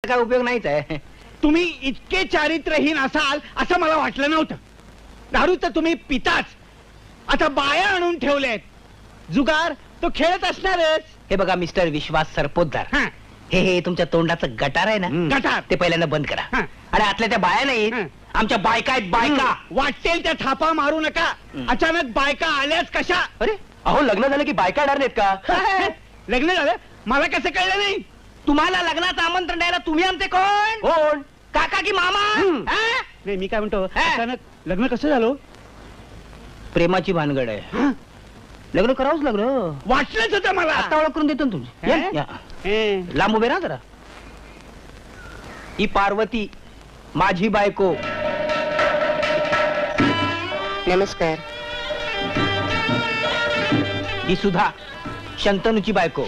काय उपयोग नाहीच आहे. तुम्ही इतके चारित्र्यहीन असाल असं मला वाटलं नव्हतं. दारू तर तुम्ही पिताच, आता बाया आणून ठेवल्यात. जुगार तो खेळत असणारच. हे बघा मिस्टर विश्वास सरपोतदार, हा, हे तुमच्या तोंडाचं गटार आहे ना, गटार. ते पहिल्यांदा बंद करा. हा. अरे आतल्या त्या बाया नाहीत, हा. आमच्या बायका आहेत बायका. वाटेल त्या थापा मारू नका. अचानक बायका आल्याच कशा? अरे अहो, लग्न झालं की बायका येणार नाहीत का? लग्न झालं मला कसं कळलं नाही? तुम्हाला लग्नाचं आमंत्रण द्यायला तुम्ही आमचे कोण? कोण? काका की मामा? हा? नाही, मी काय म्हणतो, हा. अचानक लग्न कसं झालं? प्रेमाची भानगड आहे. हा? लग्न करावंच लागलं. वाटलंच होतं मला. आता ओळख करून देतो ना तुमची. हे? या. हे. लांब उभे राहा जरा. ही पार्वती माझी बायको. नमस्कार. ही सुधा शंतनूची बायको.